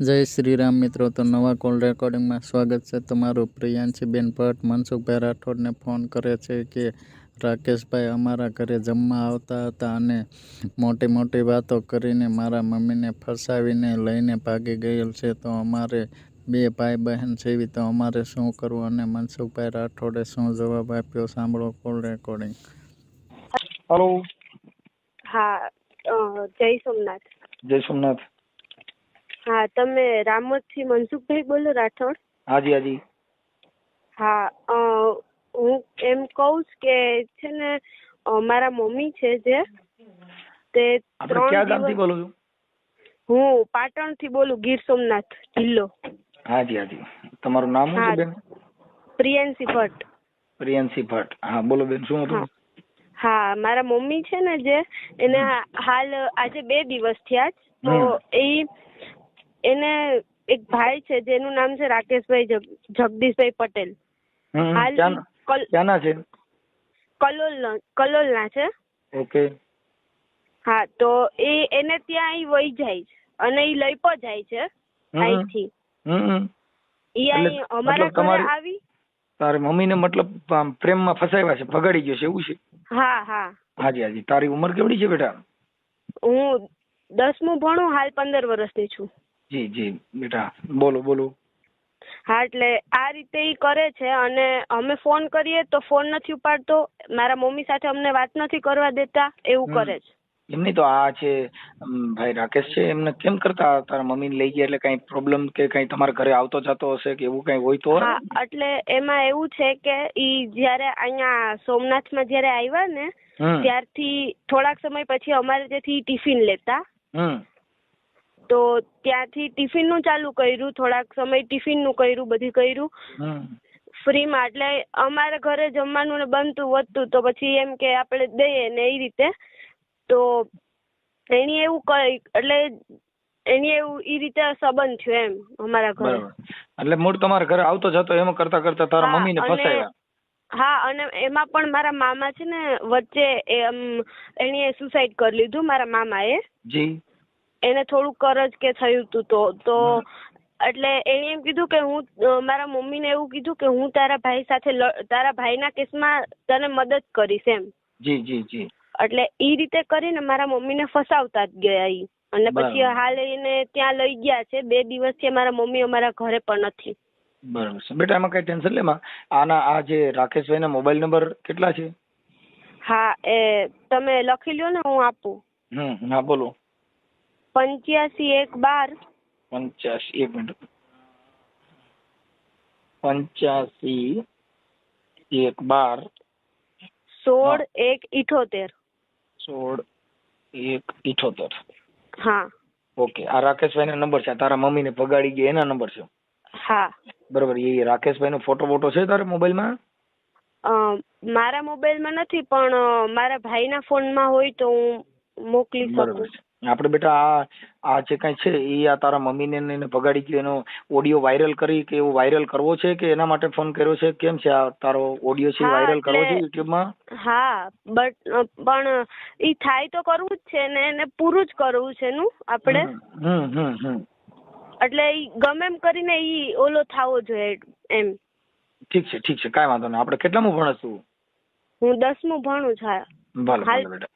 જય શ્રી રામ મિત્રો, તો નવા કોલ રેકોર્ડિંગમાં સ્વાગત છે તમારું. પ્રિયાંશીબેન ભટ્ટ મનસુખભાઈ રાઠોડને ફોન કરે છે કે રાકેશભાઈ અમારા ઘરે જમવા આવતા હતા અને મોટી મોટી વાતો કરીને મારા મમ્મીને ફસાવીને લઈને ભાગી ગયેલ છે. તો અમારે બે ભાઈ બહેન છે, તો અમારે શું કરવું અને મનસુખભાઈ રાઠોડે શું જવાબ આપ્યો, સાંભળો કોલ રેકોર્ડિંગ. હેલો. હા, જય સોમનાથ. જય સોમનાથ. હા, તમે રામોદથી મનસુખભાઈ બોલો, રાઠોડ? હાજી હાજી. હા, હું એમ કહું કે છે ને મારા મમ્મી છે જે તે આપણે કયા ગામથી બોલો છો? હું પાટણથી બોલું, ગીર સોમનાથ જિલ્લો. હાજી હાજી. તમારું નામ શું છે બેન? પ્રિયાંશી ભટ્ટ. પ્રિયાંશી ભટ્ટ. હા બોલો બેન, શું હતું? હા, મારા મમ્મી છે ને જે એને હાલ આજે 2 દિવસ થયા તો એને એક ભાઈ છે જેનું નામ છે રાકેશભાઈ જગદીશભાઈ પટેલ. ક્યાંના છે? કલોલના છે. ઓકે. હા, તો એને ત્યાં વહી જાય છે અને એ લઈ પણ જાય છે અહીંથી. ઈ અમારા ઘરે આવી. તારી મમ્મીને મતલબ પ્રેમમાં ફસાવ્યા છે, ભગાડી ગયો છે એવું છે? હા હા. હાજી હાજી. તારી ઉંમર કેવડી છે બેટા? હું 10મું ભણું, હાલ 15 વર્ષની છું. જી જી બેટા, બોલો બોલો. હા, એટલે આ રીતે ઈ કરે છે અને અમે ફોન કરીએ તો ફોન નથી ઉપાડતો, મારા મમ્મી સાથે અમને વાત નથી કરવા દેતા, એવું કરે છે. એમની તો આ છે ભાઈ રાકેશ છે, એમને કેમ કરતા તારા મમ્મીને લઈ ગયા? એટલે કઈ પ્રોબ્લેમ કે કઈ તમારા ઘરે આવતો જતો હશે કે એવું કઈ હોય તો? હા, એટલે એમાં એવું છે કે ઈ જયારે અહીંયા સોમનાથમાં જયારે આવ્યા ને ત્યારથી થોડાક સમય પછી અમારે ત્યાંથી ટિફિન લેતા. તો ત્યાંથી ટિફિન નું ચાલુ કર્યું, થોડાક સમય ટિફિન નું કર્યું, બધું કર્યું ફ્રીમાં. એટલે અમારા ઘરે જમવાનું ને બનતું વધતું તો પછી એમ કે આપણે દઈએ ને એ રીતે. તો એની એવું એટલે એની એવું એ રીતે સંબંધ થયો એમ અમારા ઘરે. એટલે મૂળ તમારા ઘરે આવતો જતો એમ કરતા કરતા તારા મમ્મીને ફસાવ્યા. હા, અને એમાં પણ મારા મામા છે ને વચ્ચે એણે સુસાઇડ કરી લીધું, મારા મામાએ. જી. એને થોડું કરજ કે થયું હતું તો એટલે એને એમ કીધું કે હું મારા મમ્મીને એવું કીધું કે હું તારા ભાઈ સાથે તારા ભાઈના કેસમાં તને મદદ કરીશ એમ. જી જી જી. એટલે ઈ રીતે કરીને મારા મમ્મીને ફસાવતા જ ગયા ઈ. અને પછી હાલ એને ત્યાં લઈ ગયા છે. 2 દિવસથી મારા મમ્મી અમારા ઘરે પણ નથી. બરાબર છે બેટા, એમાં કઈ ટેન્શન લે માં. આના આ જે રાકેશભાઈ ના મોબાઈલ નંબર કેટલા છે? હા, એ તમે લખી લ્યો ને, હું આપું. હા બોલો. 85 112 એક મિનિટ. 85 112 16 1 78. 16 1 78. હા. ઓકે. આ રાકેશભાઈ ના નંબર છે, તારા મમ્મી ને ભગાડી ગયા એના નંબર છે? હા. બરોબર. એ રાકેશભાઈ નો ફોટો છે તારા મોબાઈલમાં? મારા મોબાઈલમાં નથી, પણ મારા ભાઈના ફોનમાં હોય તો હું મોકલી શકું. આપણે બેટા આ જે કઈ છે એ આ તારા મમ્મીને એને ભગાડી ગયો એનો ઓડિયો વાયરલ કરી કે એવું વાયરલ કરવો છે કે એના માટે ફોન કર્યો છે? કેમ છે આ તારો ઓડિયો છે વાયરલ કરવો છે યુટ્યુબમાં? હા, પણ ઈ થાય તો કરવું જ છે ને, એને પૂરું જ કરવું છે નું આપણે. એટલે ઈ ગમે એમ કરીને ઈ ઓલો થાવો જોઈએ એમ. ઠીક છે ઠીક છે, કાંઈ વાંધો નહીં. આપણે કેટલામું ભણસ તું? હું 10મું ભણું છું. ભલે ભલે બેટા,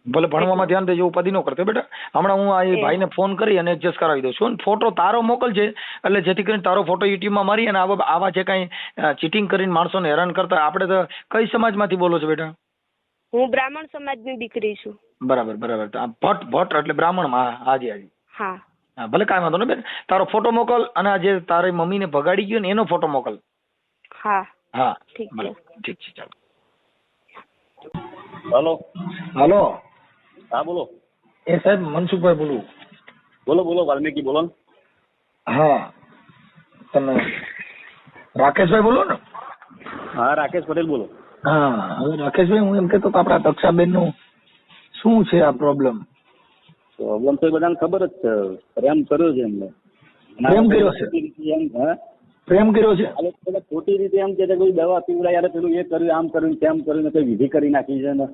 ભલે ભણવામાં ધ્યાન દેજો, ઉપાધિ ન કરતો બેટા. હમણાં હું આ ભાઈને ફોન કરી અને એડજસ્ટ કરાવી દઉં છું. ફોટો તારો મોકલજે, એટલે જેથી કરીને તારો ફોટો યુટ્યુબમાં મારી અને આવા જે કઈ ચીટિંગ કરીને માણસોને હેરાન કરતા. આપણે તો કઈ સમાજમાંથી બોલો છો બેટા? હું બ્રાહ્મણ સમાજની દીકરી છું. બરાબર બરાબર. ભટ્ટ એટલે બ્રાહ્મણમાં? હાજી હાજી. હા હા, ભલે કાંઈ વાંધો નહીં બેન. તારો ફોટો મોકલ અને આ જે તારી મમ્મીને ભગાડી ગયો ને એનો ફોટો મોકલ. હા હા ઠીક છે. ઠીક છે, ચાલો. હેલો. હાલો. હા બોલો. એ સાહેબ મનસુખભાઈ બોલું. બોલો બોલો, વાલ્મીકી બોલો. હા, તમે રાકેશભાઈ બોલો ને? હા, રાકેશ પટેલ બોલો. હા, હવે રાકેશભાઈ હું એમ કહેતો આપડા દક્ષાબેન નું શું છે આ પ્રોબ્લેમ? પ્રોબ્લેમ તો બધાને ખબર જ છે. પ્રેમ કર્યો છે એમને. પ્રેમ કર્યો છે? પ્રેમ કર્યો છે? ખોટી રીતે એમ કે કોઈ દવા પીવડાય, પેલું એ કર્યું, આમ કર્યું, તેમ કર્યું ને કઈ વિધિ કરી નાખી છે ને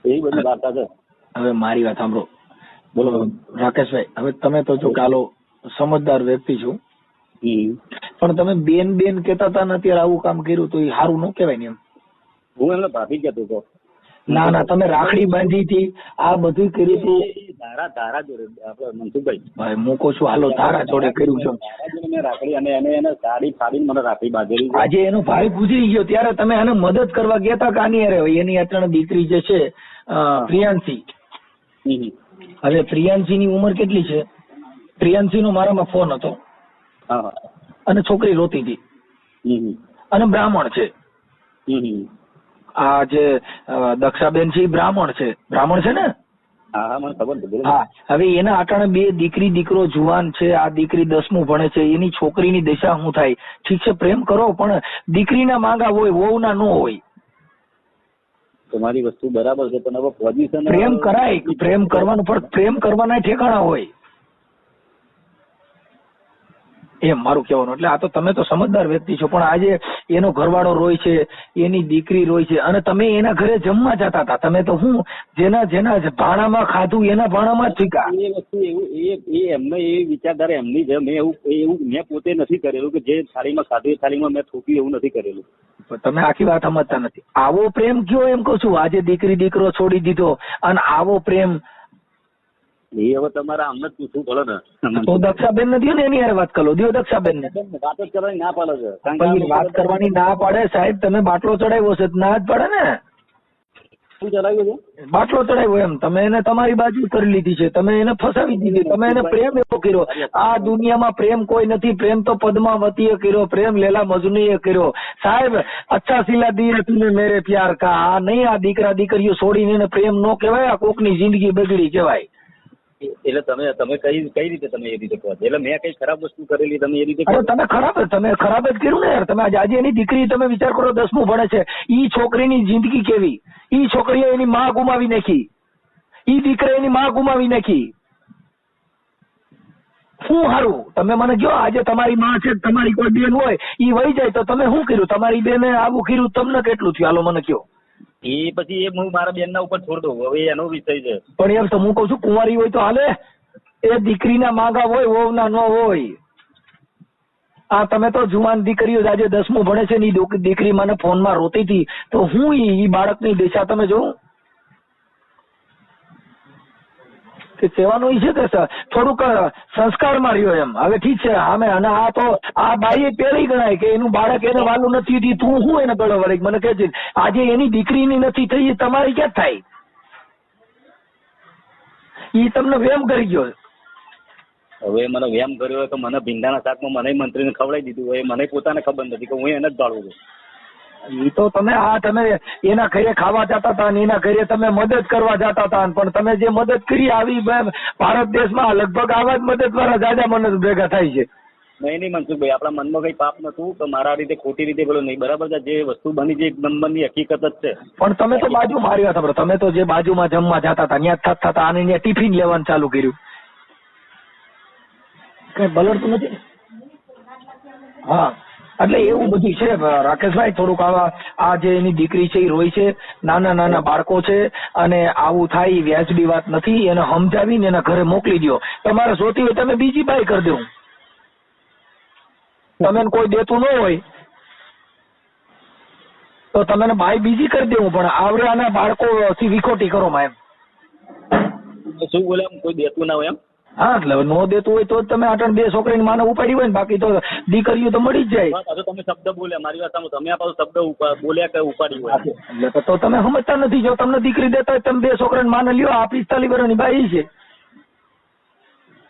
એવી બધી વાર્તા છે. હવે મારી વાત સાંભળો. બોલો રાકેશભાઈ, હવે તમે તો જો કાલો સમજદાર વ્યક્તિ છું, હમ. પણ તમે બેન બેન કહેતા હતા ને અત્યારે આવું કામ કર્યું તો એ સારું ન કહેવાય ને એમ. હું એમને ભાભી કહેતો હતો. ના ના, તમે રાખડી બાંધી હતી, આ બધું કરી હતી. એ ધારા જોડે આપડે મનસુખભાઈ ભાઈ હું કહું છું હાલો તારા જોડે કર્યું છે. ધારા જોડે મેં રાખડી અને એને સાડી ફાડીને મને રાખડી બાંધેલી છે. આજે એનો ભાઈ ગુજરી ગયો ત્યારે તમે એને મદદ કરવા ગયા હતા કે આની અરે એની અચાનક દીકરી જે છે પ્રિયાંશી. હમ. હવે પ્રિયાંશી ની ઉંમર કેટલી છે? પ્રિયાંશી નો મારામાં ફોન હતો હા. અને છોકરી રોતી હતી હમ. અને બ્રાહ્મણ છે. હમ. આ જે દક્ષાબેન છે એ બ્રાહ્મણ છે ને? હા હા, મને ખબર છે. હા, હવે એના આટાણે બે દીકરી દીકરો જુવાન છે, આ દીકરી 10મું ભણે છે, એની છોકરીની દશા શું થાય? ઠીક છે પ્રેમ કરો, પણ દીકરીના માંગા હોય, વહુના ન હોય. તમારી વસ્તુ બરાબર છે, પણ હવે પોઝિશન પ્રેમ કરાય, પ્રેમ કરવાનું, પણ પ્રેમ કરવાના ઠેકાણા હોય એમ મારું કહેવાનું. એટલે આ તો તમે તો સમજદાર વ્યક્તિ છો, પણ આજે એનો ઘરવાળો રોય છે, એની દીકરી રોય છે, અને તમે એના ઘરે જમવા જતા હતા. તમે તો હું જેના ભાણામાં ખાધું એના ભાણામાં જ ઠીકા. એ વસ્તુ એવું એમને એ વિચારધારા એમની છે. મેં એવું મેં પોતે નથી કરેલું કે જે થાળીમાં ખાધું એ થાળીમાં મેં થૂક્યું, એવું નથી કરેલું. તમે આખી વાત સમજતા નથી. આવો પ્રેમ કયો એમ કહું છું. આજે દીકરી દીકરો છોડી દીધો અને આવો પ્રેમ એ હવે તમારા આમને જ પૂછવું પડે ને. તો દક્ષાબેન નથી ને એની યાર વાત કરો, દો દક્ષાબેન ને વાત જ કરવાની ના પાડે છે. વાત કરવાની ના પાડે સાહેબ. તમે બાટલો ચડાવ્યો છે, ના જ પડે ને. શું ચડાવ્યું છે? બાટલો ચડાવ્યો એમ. તમે એને તમારી બાજુ કરી લીધી છે, તમે એને ફસાવી દીધી, તમે એને પ્રેમ એવો કર્યો. આ દુનિયામાં પ્રેમ કોઈ નથી. પ્રેમ તો પદ્માવતીએ કર્યો, પ્રેમ લેલા મજનૂએ કર્યો. સાહેબ અચ્છા સિલા દિયે તુમે મેરે પ્યાર કા. આ નહીં, આ દીકરા દીકરીઓ છોડીને એને પ્રેમ નો કહેવાય, આ કોકની જિંદગી બગડી કહેવાય. એટલે તમે કઈ રીતે તમે એ રીતે કહો? એટલે મેં કઈ ખરાબ વસ્તુ કરેલી તમે એ રીતે? તમે ખરાબ જ કર્યું ને યાર. તમે આજે એની દીકરી તમે વિચાર કરો 10મું ભણે છે, ઈ છોકરીની જિંદગી કેવી? ઈ છોકરીએ એની માં ગુમાવી નાખી, ઈ દીકરા એની માં ગુમાવી નાખી. શું હારું તમે મને કહો. આજે તમારી માં છે, તમારી કોઈ બેન હોય, ઈ વહી જાય તો તમે શું કર્યું? તમારી બેને આવું કર્યું, તમને કેટલું થયું? હાલો મને કહો. એ પછી હું મારા બેન ના ઉપર છોડ દઉં, હવે એનો વિષય છે. પણ એમ તો હું કઉ છું, કુંવારી હોય તો હાલે. એ દીકરીના માંગા હોય, વહુના ન હોય. આ તમે તો જુવાન દીકરીઓ આજે 10મું ભણે છે ને દીકરી મને ફોનમાં રોતી હતી, તો હું ઈ બાળકની દિશા તમે જોઉં કે કહેવાનું છે કે થોડુંક સંસ્કારમાં રહ્યો એમ. હવે ઠીક છે અમે, અને આ તો આ બાઈએ પેલી ગણાય કે એનું બાળક એને વાલું નથી થયું, તું શું એને ગળો વળી મને કહે છે. આજે એની દીકરીની નથી થઈ, એ તમારી ક્યાં થાય? ઈ તમને વેમ કરી ગયો. હવે મને વેમ કર્યો હોય તો મને ભીંડાના શાકમાં મને મંત્રીને ખવડાવી દીધું હોય, મને પોતાને ખબર નથી કે હું એને જ ભાળું છું. એ તો તમે એના ઘરે ખાવા જતા હતા, એના ઘરે તમે મદદ કરવા જતા હતા, પણ તમે જે મદદ કરી આવી ભારત દેશમાં લગભગ આવા જ મદદ વાળા જાજા મદદ ભેગા થાય છે. નહીં મનસુખભાઈ, આપણા મનમાં કઈ પાપ નતું તો મારા રીતે ખોટી રીતે પેલો નહીં. બરાબર છે, જે વસ્તુ બની છે એક નંબરની હકીકત જ છે. પણ તમે તો બાજુ મારી વાત સાંભળો, તમે તો જે બાજુમાં જમવા જતા હતા ત્યાં થતા આને ત્યાં ટિફિન લેવાનું ચાલુ કર્યું, કઈ બલડતું નથી? હા, એટલે એવું બધું છે રાકેશભાઈ. થોડુંક આ જે એની દીકરી છે એ રોય છે, નાના નાના બાળકો છે, અને આવું થાય એ વ્યાજબી વાત નથી. એને સમજાવીને એના ઘરે મોકલી દો. તમારે જોતી હોય તમે બીજી બાઈ કરી દો. તમે કોઈ દેતું ન હોય તો તમે બાઈ બીજી કરી દેવું, પણ આવડાના બાળકો થી વિખોટી કરો માં એમ. શું બોલે? કોઈ દેતું ના હોય એમ? હા, એટલે નો દેતું હોય તો જ તમે આટણ બે છોકરીની માને ઉપાડી હોય ને, બાકી તો દીકરીઓ તો મળી જ જાય. તમે શબ્દ બોલ્યા મારી વાત, તમે આ પાછો શબ્દ બોલ્યા કે ઉપાડી હોય, એટલે તો તમે સમજતા નથી. જો તમને દીકરી દેતા હોય તમે બે છોકરાને માને લ્યો. આ 45 વર્ષની બાઈ છે,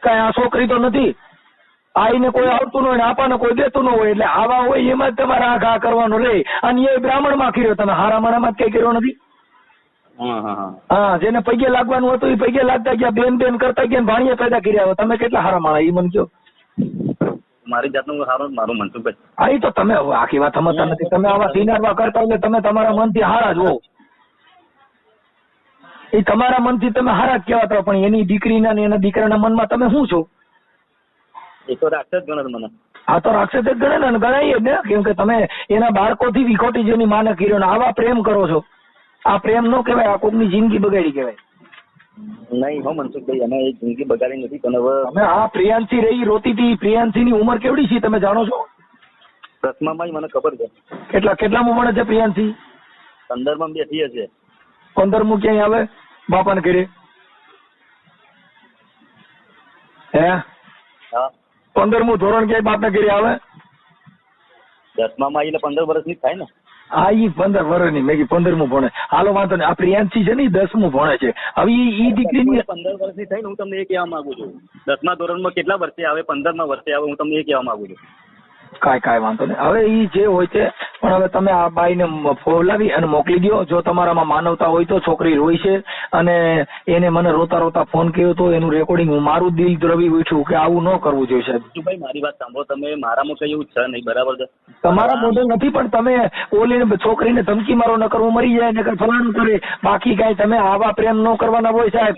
કઈ આ છોકરી તો નથી. આઈને કોઈ આવતું ન હોય ને આપાને કોઈ દેતું ન હોય, એટલે આવા હોય એમાં જ તમારે આ ઘા કરવાનો રે. અને એ બ્રાહ્મણ માં કર્યો, તમે હારા માણામાં જ કઈ કર્યો નથી. હા, જેને પૈગે લાગવાનું હતું એ પૈગે લાગતા ગયા, બેન બેન કરતા ગયા, ભાણીએ પેદા કર્યા. તમે કેટલા હારા માણા એ મને કહો. મારી જાતનું સારું મારું મનસુખભાઈ. હા, એ તો તમે આખી વાત સમજતા નથી. તમે આવા સિનારવા કરતા એટલે તમે તમારા મનથી હારા જ હો. એ તમારા મનથી તમે હારા જ કહેવાતા, પણ એની દીકરીના ને એના દીકરાના મનમાં તમે શું છો? એ તો રાક્ષસ ગણે મને. હા, તો રાક્ષસ જ ગણે ને, ગણાય જ ને. કેમ કે તમે એના બાળકોથી વિખોટી જેની માને કર્યો ને આવા પ્રેમ કરો છો. આ પ્રેમ નો કહેવાય, આ કોકની જિંદગી બગાડી કહેવાય. નહીં હો મનસુખભાઈ, અમે એ જિંદગી બગાડી નથી. પણ હવે તમે આ પ્રિયાંશી રહી રોતી હતી, પ્રિયાંશી ની ઉંમર કેવડી છે તમે જાણો છો? 10માં મને ખબર છે. કેટલામાં ભણે છે પ્રિયાંશી? 15માં બેઠી હશે. 15મું ક્યાંય આવે બાપાને ઘરે? હે હા, 15મું ધોરણ ક્યાંય બાપના ઘરે આવે? 10માં એટલે 15 વર્ષની જ થાય ને. હા, ઈ 15 વર્ષની મેં 15મું ભણે. હાલો વાંધો નહીં. આ પ્રિયાંશી છે ને ઈ 10મું ભણે છે. હવે ઈ દીકરીની 15 વર્ષની થઈ ને હું તમને એ કહેવા માંગુ છું. 10મા ધોરણમાં કેટલા વર્ષે આવે, 15માં વર્ષે આવે, હું તમને એ કહેવા માંગુ છું. કાંઈ વાંધો નહીં. હવે ઈ જે હોય છે, પણ હવે તમે આ બાઈને ફોલાવી અને મોકલી દો. જો તમારામાં માનવતા હોય તો છોકરી રોઈ છે અને એને મને રોતા રોતા ફોન કર્યો તો એનું રેકોર્ડિંગ, હું મારું દિલ દ્રવી ઉઠ્યું કે આવું ન કરવું જોઈએ સાહેબ. ભાઈ મારી વાત સાંભળો, તમે મારામાં કઈ એવું છે નહીં, બરાબર છે? તમારા મોઢે નથી, પણ તમે ઓલીને છોકરીને ધમકી મારો ન કરવું મરી જાય ને ફલાણું કરે, બાકી કાંઈ તમે આવા પ્રેમ ન કરવાના હોય સાહેબ.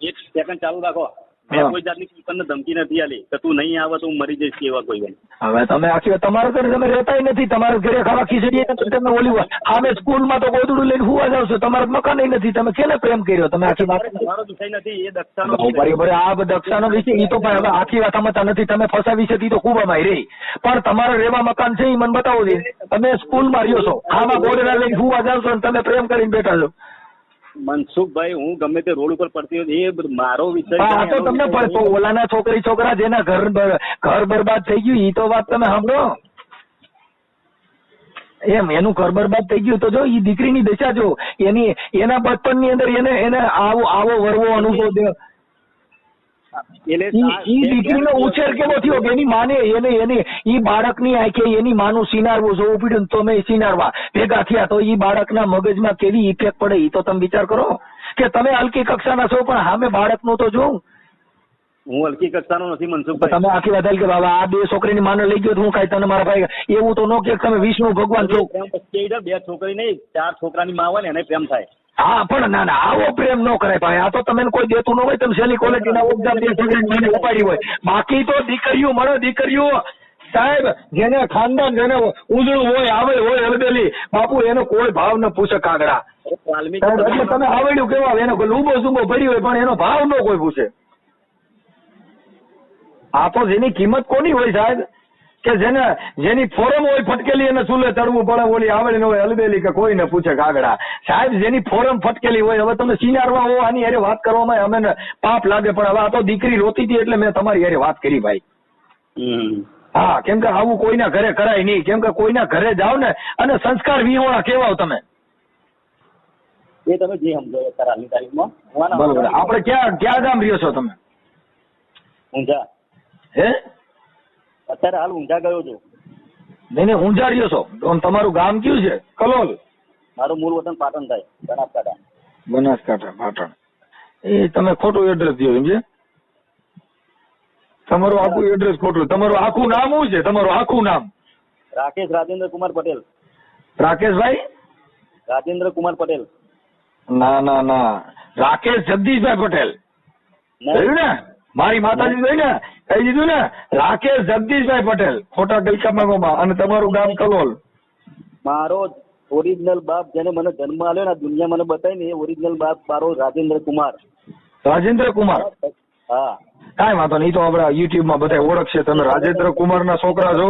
એક સેકન્ડ ચાલુ રાખો. મેં કોઈ જાતની તમને ધમકી નથી આલી કે તું નહીં આવે તો હું મરી જઈશ એવા કોઈ ગઈ. હવે તમે આખી તમારા ઘરે તમે રહેતાય નથી, તમારા ઘરે ખાવા ખીચડી તમે ઓલી આમે સ્કૂલમાં તો ગોદડું લઈને હુવા જાવ છો, તમારા મકાન નથી, તમે કેને પ્રેમ કર્યો? તમે આખી વાત તમારો વિષય નથી, એ દક્ષાનો બરાબર. આ દક્ષાનો વિષય ઈ તો હવે આખી વાત સમજતા નથી. તમે ફસાવી છે ઈ તો ખૂબ અમારી રહી, પણ તમારે રેવા મકાન છે ઈ મને બતાવો દે. તમે સ્કૂલમાં રહ્યો છો, આમાં ગોદડા લઈને હુવા જાવ છો અને તમે પ્રેમ કરીને બેઠા છો. મનસુખભાઈ, હું ગમે તે રોડ ઉપર પડતી હોય એ મારો વિષય. આ તો તમને ઓલાના છોકરા જેના ઘર બરબાદ થઈ ગયું ઈ તો વાત તમે સાંભળો. એમ એનું ઘર બરબાદ થઈ ગયું તો જો ઈ દીકરીની દશા જો, એના બચપનની અંદર એને આવો વરવો અનુભવ દે. ઈ દીકરીનો ઉછેર કેવો થયો કે એની માને એને ઈ બાળકની આંખે એની માનું સિનારવું જોવું પડ્યું, તો તમે સિનારવા ભેગા થયા તો ઈ બાળકના મગજમાં કેવી ઇફેક્ટ પડે ઈ તો તમે વિચાર કરો. કે તમે હલકી કક્ષાના છો પણ સામે બાળકનું તો જોઉં. હું હલકી કક્ષાનો નથી મનસુખભાઈ. તમે આખી વાત કે બાબા આ 2 છોકરીની માને લઈ ગયો હું કાંઈ તને મારા ભાઈ એવું તો ન કે તમે વિષ્ણુ ભગવાન છો. પ્રેમ પછી 2 છોકરી નહીં 4 છોકરાની માં હોય ને એને પ્રેમ થાય. હા, પણ ના આવો પ્રેમ ન કરાય ભાઈ. આ તો તમે કોઈ દેતું ન હોય, તમે સેલી ક્વોલિટીના ઉપજાર 2 છોકરીની માને ઉપાડી હોય. બાકી તો દીકરીઓ મળે, દીકરીઓ સાહેબ જેને ખાનદાન જેને ઉજળું હોય, આવે હોય હલબેલી બાપુ, એનો કોઈ ભાવ ન પૂછે કાગડા. એટલે તમે આવડ્યું કેવા એનો લૂબો સુબો ભરી હોય પણ એનો ભાવ ન કોઈ પૂછે. આ તો જેની કિંમત કોની હોય સાહેબ, કે જેની ફોરમ હોય ફટકેલી એને ચૂલે ચડવું પડે, ઓલી આવડી ન હોય હલબેલી કે કોઈને પૂછે કાગડા. સાહેબ જેની ફોરમ ફટકેલી હોય, હવે તમે સિનારવા હો આની હારે વાત કરવામાં અમે પાપ લાગે, પણ હવે આ તો દીકરી રોતી હતી એટલે મેં તમારી હારે વાત કરી ભાઈ. હા, કેમ કે આવું કોઈના ઘરે કરાય નહીં, કેમ કે કોઈના ઘરે જાવ ને અને સંસ્કાર વિહોણા કેવાવ તમે. એ તમે જે સમજો હાલની તારીખમાં. બરોબર. આપણે ક્યાં ગામ રહ્યો છો તમે? ઊંઝા. હે? અત્યારે હાલ ઊંઝા ગયો છું. નહીં ઊંઝા રહ્યો છો, તમારું ગામ કયું છે? કલોલ. મારું મૂળ વતન પાટણ થાય, બનાસકાંઠા. બનાસકાંઠા પાટણ. એ તમે ખોટું એડ્રેસ દો એમ છે. તમારું આખું એડ્રેસ ખોટું. તમારું આખું નામ શું છે? તમારું આખું નામ? રાકેશ રાજેન્દ્ર કુમાર પટેલ. રાકેશભાઈ રાજેન્દ્ર કુમાર પટેલ. ના રાકેશ જગદીશભાઈ પટેલ. જોયું ને, મારી માતાજી જોઈ ને કહી દીધું ને, રાકેશ જગદીશભાઈ પટેલ ખોટા ગલકામાં. અને તમારું ગામ કલોલ. મારો ઓરિજિનલ બાપ જેને મને જન્મ આલ્યો ને દુનિયા મને બતાવી ને, એ ઓરિજિનલ બાપ મારો રાજેન્દ્ર કુમાર. રાજેન્દ્ર કુમાર? હા, કાંઈ વાંધો નહીં. તો આપડા યુટ્યુબ માં બધા ઓળખશે. તમે રાજેન્દ્ર કુમાર ના છોકરા છો,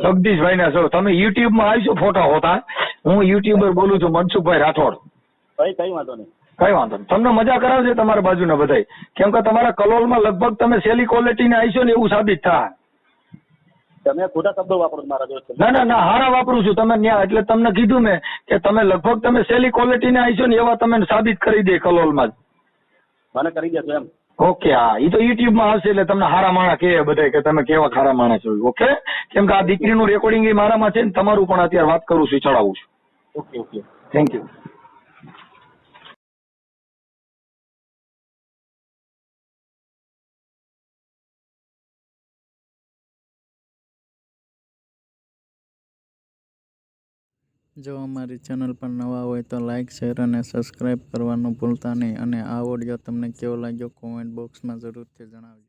જગદીશભાઈ ના છો. તમે યુટ્યુબ માં આવીશો ફોટા હોતા. હું યુટ્યુબર બોલું છું, મનસુખભાઈ રાઠોડ. કઈ વાંધો નહીં. કઈ વાંધો નહીં. તમને મજા કરાવશે તમારા બાજુના બધા, કેમ કે તમારા કલોલમાં લગભગ તમે સેલી ક્વોલિટી ને આવીશો ને એવું સાબિત થાય. તમે ખોટા શબ્દો વાપરો મારા જોડે. ના હારા વાપરું છું. તમે ન્યા એટલે તમને કીધું મેં કે તમે લગભગ તમે સેલી ક્વોલિટી ને આવીશો ને એવા તમે સાબિત કરી દે કલોલમાં જ. મને કરી દેશો એમ? ઓકે. હા, એ તો યુટ્યુબ માં આવશે એટલે તમને હારા માણસ કહે બધા કે તમે કેવા ખારા માણસ છો. ઓકે, કેમ કે આ દીકરીનું રેકોર્ડિંગ એ મારામાં છે ને તમારું પણ અત્યારે વાત કરું છું, ચડાવું છું. ઓકે. Thank you. જો અમારી ચેનલ પર નવા હોય તો લાઇક, શેર અને સબસ્ક્રાઈબ કરવાનું ભૂલતા નહીં. અને આ ઓડિયો તમને કેવો લાગ્યો કોમેન્ટ બોક્સમાં જરૂરથી જણાવજો.